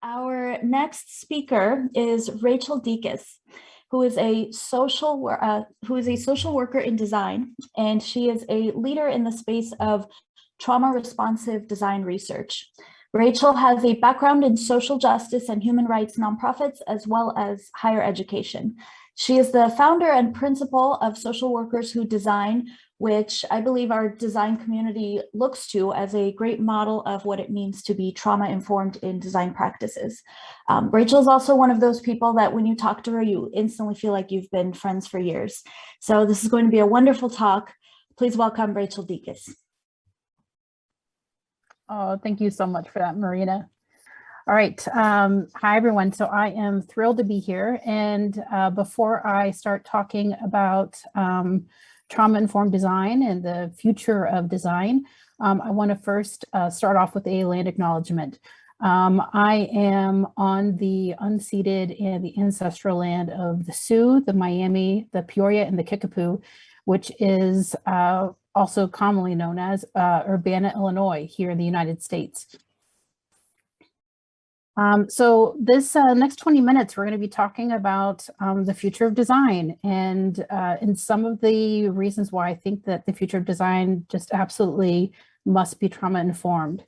Our next speaker is Rachael Dietkus, who is a social worker in design, and she is a leader in the space of trauma responsive design research. Rachael has a background in social justice and human rights nonprofits, as well as higher education. She is the founder and principal of Social Workers Who Design, which I believe our design community looks to as a great model of what it means to be trauma-informed in design practices. Rachael is also one of those people that when you talk to her, you instantly feel like you've been friends for years. So this is going to be a wonderful talk. Please welcome Rachael Dietkus. Oh, thank you so much for that, Marina. All right. Hi, everyone. So I am thrilled to be here. And before I start talking about trauma-informed design and the future of design, I want to first start off with a land acknowledgement. I am on the unceded and the ancestral land of the Sioux, the Miami, the Peoria, and the Kickapoo, which is also commonly known as Urbana, Illinois, here in the United States. So this next 20 minutes, we're going to be talking about the future of design and some of the reasons why I think that the future of design just absolutely must be trauma informed.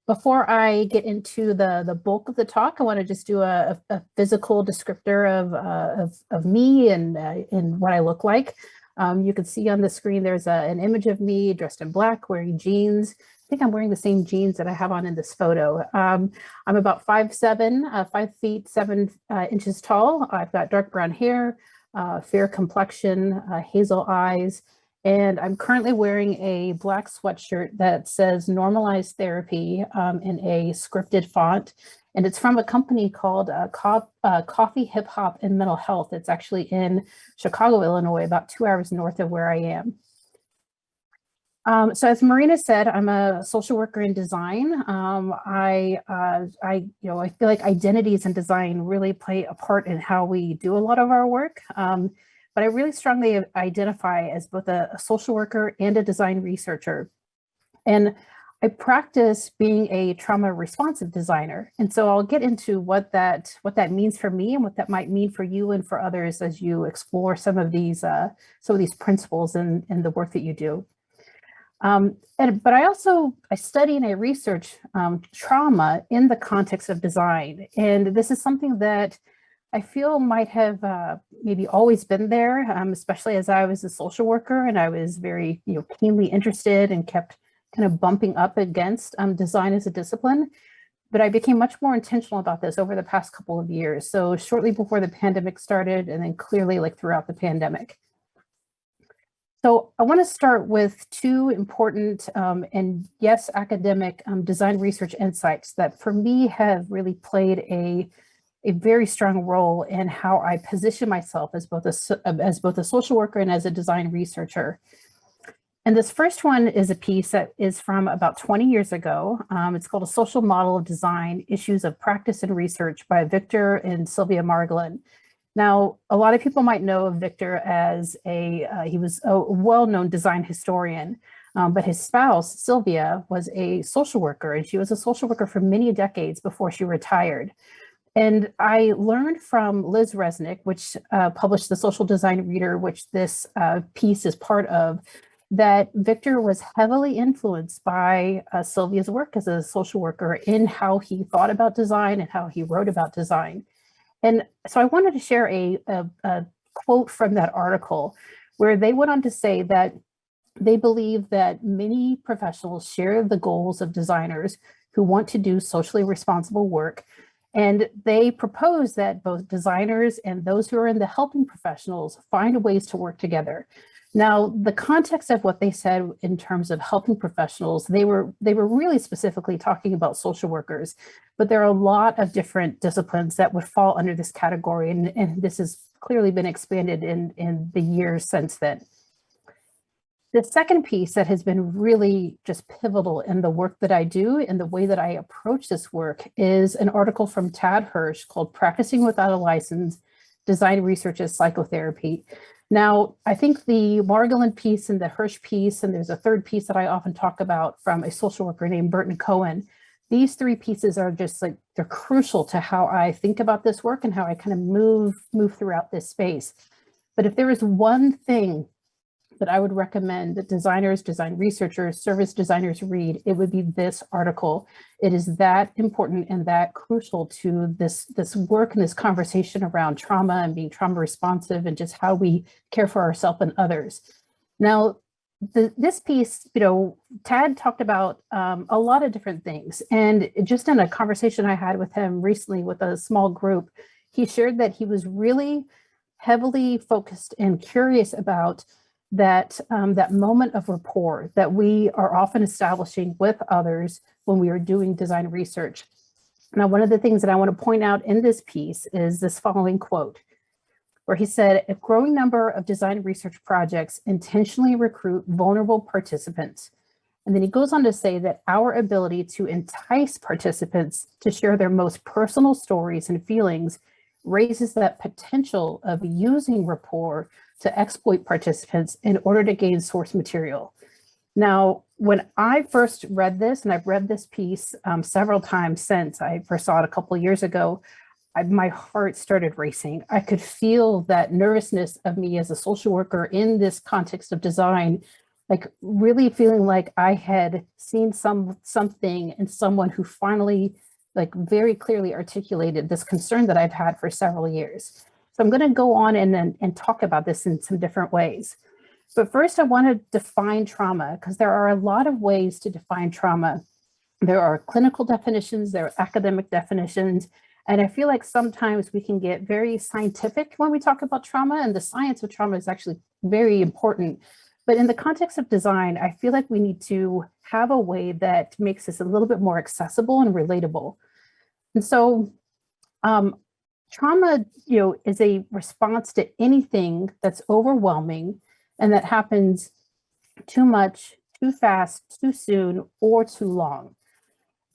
Before I get into the bulk of the talk, I want to just do a physical descriptor of me and what I look like. You can see on the screen, there's an image of me dressed in black, wearing jeans. I think I'm wearing the same jeans that I have on in this photo. I'm about 5'7", 5 feet 7 inches tall. I've got dark brown hair, fair complexion, hazel eyes, and I'm currently wearing a black sweatshirt that says Normalized Therapy in a scripted font. And it's from a company called Coffee, Hip Hop, and Mental Health. It's actually in Chicago, Illinois, about 2 hours north of where I am. So as Marina said, I'm a social worker in design. I feel like identities in design really play a part in how we do a lot of our work. But I really strongly identify as both a social worker and a design researcher. And I practice being a trauma responsive designer. And so I'll get into what that means for me and what that might mean for you and for others as you explore some of these principles in the work that you do. But I study and I research trauma in the context of design. And this is something that I feel might have maybe always been there, especially as I was a social worker and I was very keenly interested and kept kind of bumping up against design as a discipline. But I became much more intentional about this over the past couple of years. So shortly before the pandemic started, and then clearly like throughout the pandemic. So I want to start with two important and yes, academic design research insights that for me have really played a very strong role in how I position myself as both a social worker and as a design researcher. And this first one is a piece that is from about 20 years ago. It's called A Social Model of Design, Issues of Practice and Research by Victor and Sylvia Margolin. Now, a lot of people might know of Victor as he was a well-known design historian, but his spouse, Sylvia, was a social worker, and she was a social worker for many decades before she retired. And I learned from Liz Resnick, which published the Social Design Reader, which this piece is part of, that Victor was heavily influenced by Sylvia's work as a social worker in how he thought about design and how he wrote about design. And so I wanted to share a quote from that article where they went on to say that they believe that many professionals share the goals of designers who want to do socially responsible work. And they propose that both designers and those who are in the helping professionals find ways to work together. Now, the context of what they said in terms of helping professionals, they were really specifically talking about social workers, but there are a lot of different disciplines that would fall under this category, and this has clearly been expanded in the years since then. The second piece that has been really just pivotal in the work that I do and the way that I approach this work is an article from Tad Hirsch called Practicing Without a License, Design Research as Psychotherapy. Now, I think the Margolin piece and the Hirsch piece, and there's a third piece that I often talk about from a social worker named Burton Cohen, these three pieces are just like, they're crucial to how I think about this work and how I kind of move throughout this space. But if there is one thing that I would recommend that designers, design researchers, service designers read, it would be this article. It is that important and that crucial to this work and this conversation around trauma and being trauma responsive and just how we care for ourselves and others. Now, this piece, Tad talked about a lot of different things. And just in a conversation I had with him recently with a small group, he shared that he was really heavily focused and curious about that moment of rapport that we are often establishing with others when we are doing design research. Now, one of the things that I want to point out in this piece is this following quote, where he said, "A growing number of design research projects intentionally recruit vulnerable participants." And then he goes on to say that our ability to entice participants to share their most personal stories and feelings raises that potential of using rapport to exploit participants in order to gain source material. Now, when I first read this, and I've read this piece several times since I first saw it a couple of years ago, my heart started racing. I could feel that nervousness of me as a social worker in this context of design, like really feeling like I had seen something in someone who finally like very clearly articulated this concern that I've had for several years. So I'm going to go on and talk about this in some different ways. But first, I want to define trauma because there are a lot of ways to define trauma. There are clinical definitions, there are academic definitions, and I feel like sometimes we can get very scientific when we talk about trauma, and the science of trauma is actually very important. But in the context of design, I feel like we need to have a way that makes this a little bit more accessible and relatable. And so trauma, is a response to anything that's overwhelming and that happens too much, too fast, too soon, or too long.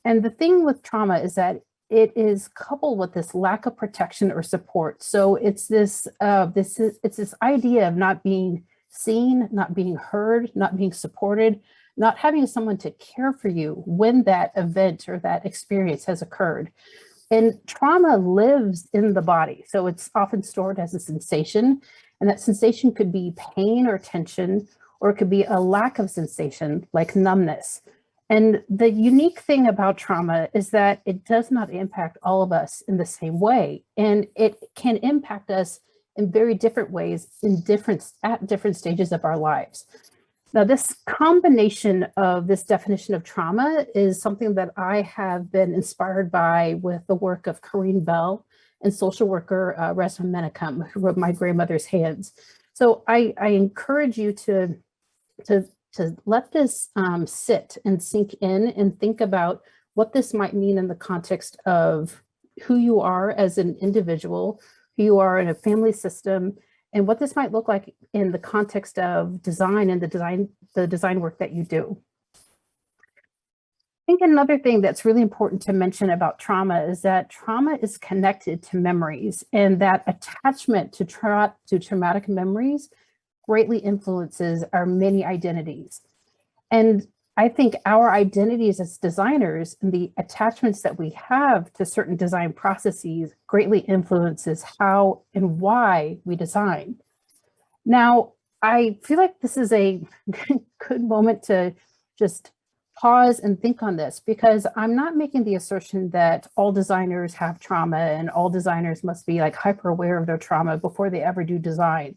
And the thing with trauma is that it is coupled with this lack of protection or support. So it's this idea of not being seen, not being heard, not being supported, not having someone to care for you when that event or that experience has occurred. And trauma lives in the body. So it's often stored as a sensation, and that sensation could be pain or tension, or it could be a lack of sensation like numbness. And the unique thing about trauma is that it does not impact all of us in the same way. And it can impact us in very different ways at different stages of our lives. Now, this combination of this definition of trauma is something that I have been inspired by with the work of Corinne Bell and social worker Reza Menachem, who wrote My Grandmother's Hands. So I encourage you to let this sit and sink in and think about what this might mean in the context of who you are as an individual, who you are in a family system, and what this might look like in the context of design and the design work that you do. I think another thing that's really important to mention about trauma is that trauma is connected to memories, and that attachment to traumatic memories greatly influences our many identities. And I think our identities as designers and the attachments that we have to certain design processes greatly influences how and why we design. Now, I feel like this is a good moment to just pause and think on this, because I'm not making the assertion that all designers have trauma and all designers must be like hyper aware of their trauma before they ever do design.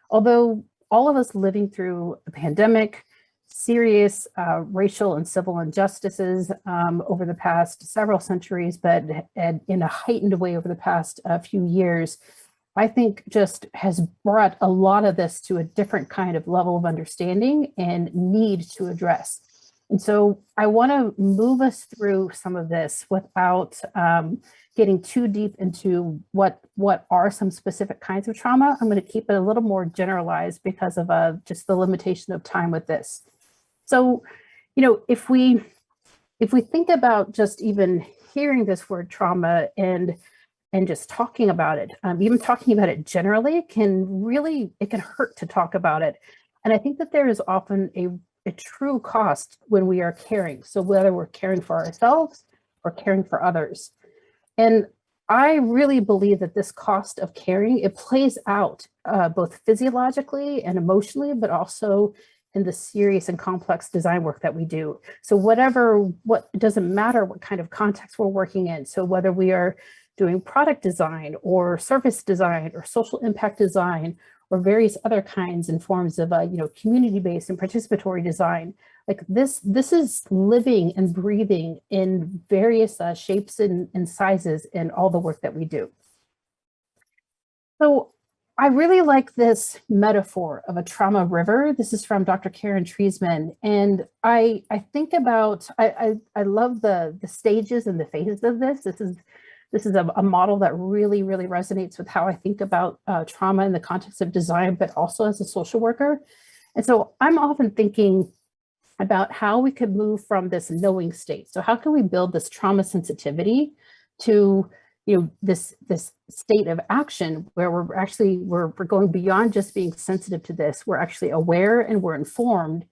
Although all of us living through a pandemic, serious racial and civil injustices over the past several centuries, but in a heightened way over the past few years, I think just has brought a lot of this to a different kind of level of understanding and need to address. And so I want to move us through some of this without getting too deep into what are some specific kinds of trauma. I'm going to keep it a little more generalized because of just the limitation of time with this. So, if we think about just even hearing this word trauma and just talking about it, even talking about it generally it can hurt to talk about it. And I think that there is often a true cost when we are caring. So whether we're caring for ourselves or caring for others. And I really believe that this cost of caring, it plays out both physiologically and emotionally, but also in the serious and complex design work that we do. So it doesn't matter what kind of context we're working in. So whether we are doing product design or service design or social impact design or various other kinds and forms of community-based and participatory design, like this is living and breathing in various shapes and sizes in all the work that we do. So I really like this metaphor of a trauma river. This is from Dr. Karen Treisman. And I think about, I love the stages and the phases of this. This is a model that really, really resonates with how I think about trauma in the context of design, but also as a social worker. And so I'm often thinking about how we could move from this knowing state. So how can we build this trauma sensitivity to this state of action where we're going beyond just being sensitive to this. We're actually aware and we're informed.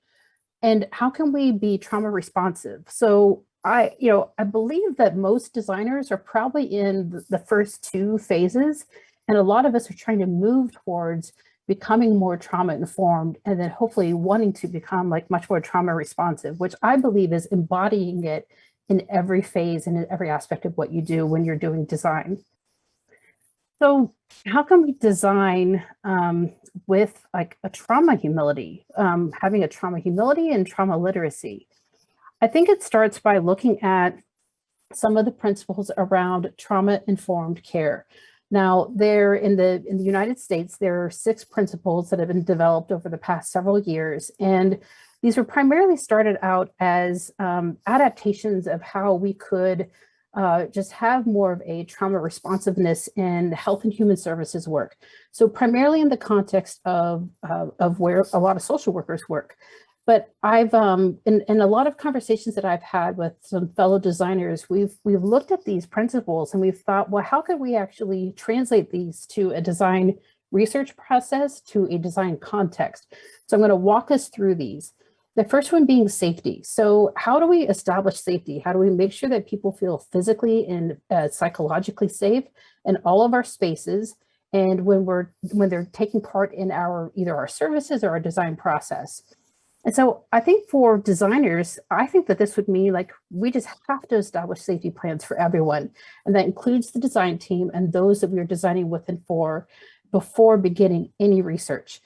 And how can we be trauma responsive? So I believe that most designers are probably in the first two phases, and a lot of us are trying to move towards becoming more trauma informed, and then hopefully wanting to become like much more trauma responsive, which I believe is embodying it in every phase and in every aspect of what you do when you're doing design. So how can we design with like a trauma humility, having a trauma humility and trauma literacy? I think it starts by looking at some of the principles around trauma-informed care. Now, in the United States, there are 6 principles that have been developed over the past several years, and these were primarily started out as adaptations of how we could just have more of a trauma responsiveness in health and human services work. So primarily in the context of where a lot of social workers work. But I've in a lot of conversations that I've had with some fellow designers, we've looked at these principles and we've thought, well, how could we actually translate these to a design research process, to a design context? So I'm going to walk us through these. The first one being safety. So how do we establish safety? How do we make sure that people feel physically and psychologically safe in all of our spaces, and when they're taking part in either our services or our design process? And so I think for designers, I think that this would mean like we just have to establish safety plans for everyone. And that includes the design team and those that we are designing with and for before beginning any research.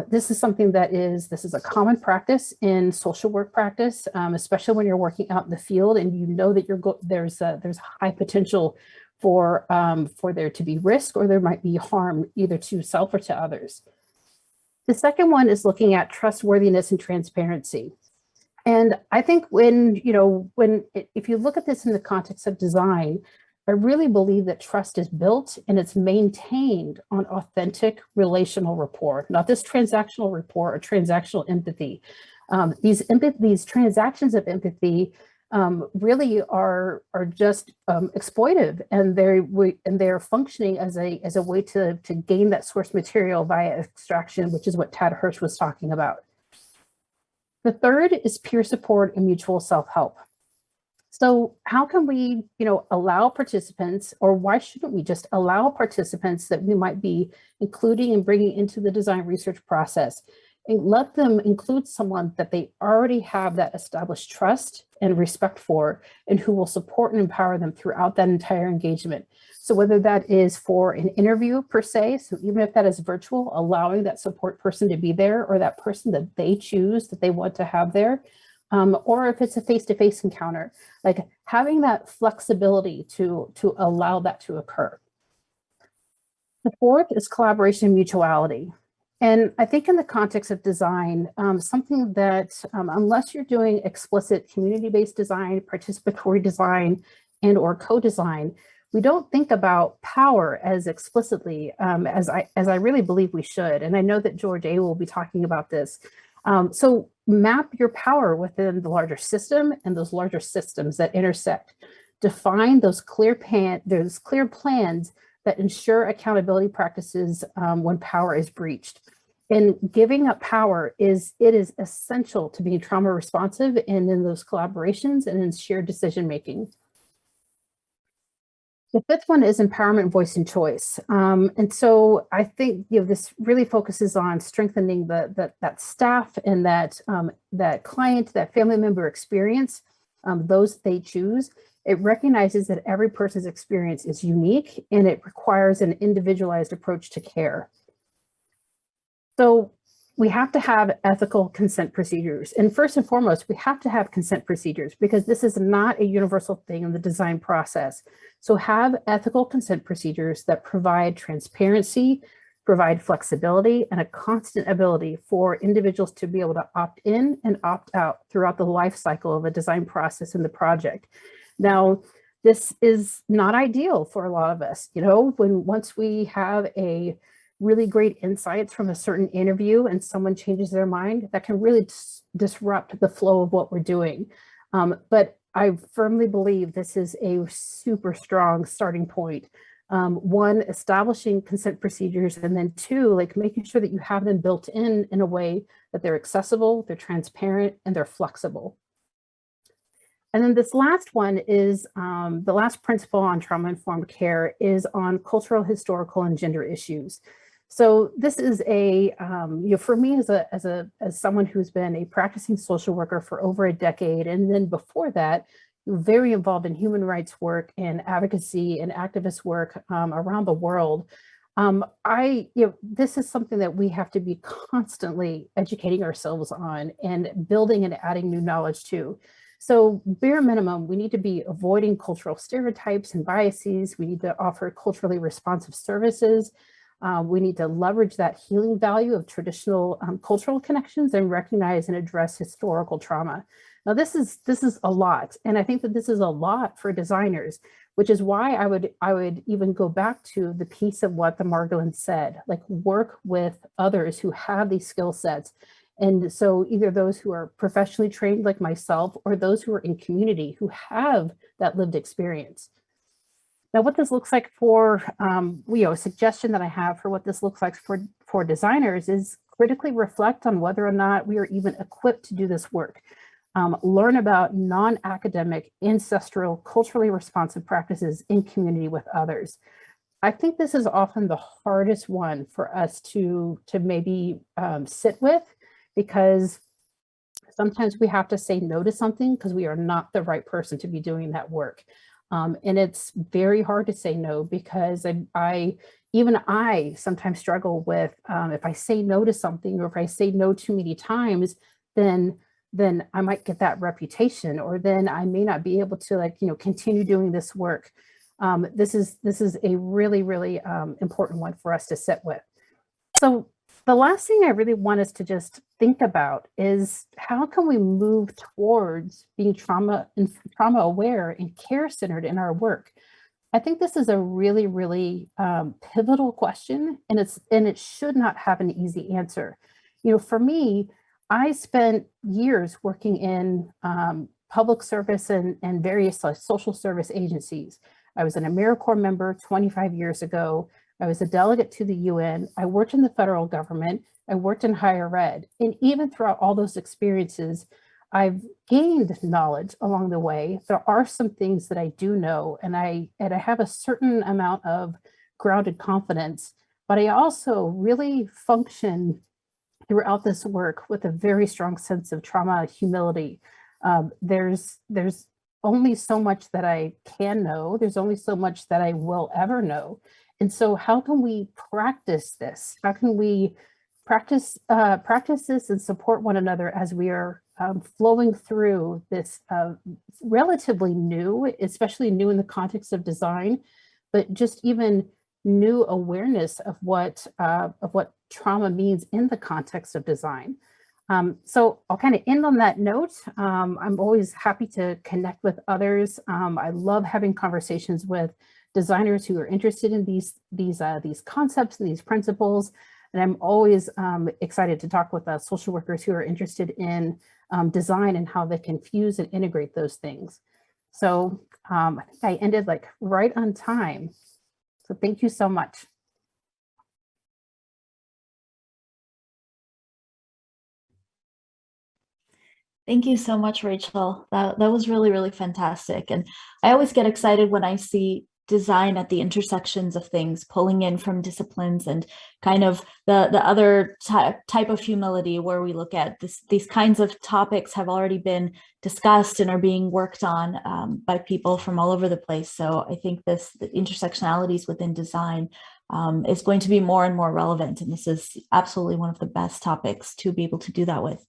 This is something this is a common practice in social work practice, especially when you're working out in the field and you know that there's high potential for there to be risk, or there might be harm either to self or to others. The second one is looking at trustworthiness and transparency. And I think if you look at this in the context of design, I really believe that trust is built and it's maintained on authentic relational rapport, not this transactional rapport or transactional empathy. These transactions of empathy really are just exploitive, and they're functioning as a way to gain that source material via extraction, which is what Tad Hirsch was talking about. The third is peer support and mutual self-help. So how can we, allow participants, or why shouldn't we just allow participants that we might be including and bringing into the design research process, and let them include someone that they already have that established trust and respect for, and who will support and empower them throughout that entire engagement. So whether that is for an interview per se, so even if that is virtual, allowing that support person to be there, or that person that they choose that they want to have there, or if it's a face-to-face encounter, like having that flexibility to allow that to occur. The fourth is collaboration and mutuality. And I think in the context of design, something that unless you're doing explicit community-based design, participatory design, and or co-design, we don't think about power as explicitly as I really believe we should. And I know that George A. will be talking about this. So map your power within the larger system and those larger systems that intersect. Define those clear plans that ensure accountability practices when power is breached. And giving up power is essential to being trauma responsive and in those collaborations and in shared decision making. The fifth one is empowerment, voice, and choice. And so I think this really focuses on strengthening that staff and that client, that family member experience, those they choose. It recognizes that every person's experience is unique and it requires an individualized approach to care. So we have to have ethical consent procedures. And first and foremost, we have to have consent procedures because this is not a universal thing in the design process. So have ethical consent procedures that provide transparency, provide flexibility, and a constant ability for individuals to be able to opt in and opt out throughout the life cycle of a design process in the project. Now, this is not ideal for a lot of us, once we have a really great insights from a certain interview and someone changes their mind, that can really disrupt the flow of what we're doing. But I firmly believe this is a super strong starting point. One, establishing consent procedures, and then two, like making sure that you have them built in a way that they're accessible, they're transparent, and they're flexible. And then this last one is the last principle on trauma-informed care is on cultural, historical, and gender issues. So this is for me as someone who's been a practicing social worker for over a decade, and then before that, very involved in human rights work and advocacy and activist work around the world. This is something that we have to be constantly educating ourselves on and building and adding new knowledge to. So bare minimum, we need to be avoiding cultural stereotypes and biases. We need to offer culturally responsive services. We need to leverage that healing value of traditional cultural connections and recognize and address historical trauma. Now, this is a lot, and I think that this is a lot for designers, which is why I would even go back to the piece of what the Margolin said, like work with others who have these skill sets. And so either those who are professionally trained like myself or those who are in community who have that lived experience. Now, what this looks like for, a suggestion that I have for what this looks like for designers is critically reflect on whether or not we are even equipped to do this work. Learn about non-academic, ancestral, culturally responsive practices in community with others. I think this is often the hardest one for us to maybe sit with, because sometimes we have to say no to something because we are not the right person to be doing that work. And it's very hard to say no because even I sometimes struggle with if I say no to something, or if I say no too many times, then I might get that reputation, or then I may not be able to continue doing this work. This is a really, really important one for us to sit with. So the last thing I really want us to just think about is how can we move towards being trauma aware and care centered in our work? I think this is a really, really pivotal question, and it should not have an easy answer. For me, I spent years working in public service and various social service agencies. I was an AmeriCorps member 25 years ago. I was a delegate to the UN. I worked in the federal government. I worked in higher ed. And even throughout all those experiences, I've gained knowledge along the way. There are some things that I do know, and I have a certain amount of grounded confidence, but I also really function throughout this work with a very strong sense of trauma humility. There's only so much that I can know. There's only so much that I will ever know. And so how can we practice this? How can we practice this and support one another as we are flowing through this relatively new, especially new in the context of design, but just even new awareness of what trauma means in the context of design. So I'll kind of end on that note. I'm always happy to connect with others. I love having conversations with designers who are interested in these concepts and these principles. And I'm always excited to talk with social workers who are interested in design and how they can fuse and integrate those things. So I think I ended right on time. So thank you so much. Thank you so much, Rachel. That was really, really fantastic. And I always get excited when I see design at the intersections of things, pulling in from disciplines, and kind of the other type of humility where we look at these kinds of topics have already been discussed and are being worked on by people from all over the place. So I think the intersectionalities within design is going to be more and more relevant. And this is absolutely one of the best topics to be able to do that with.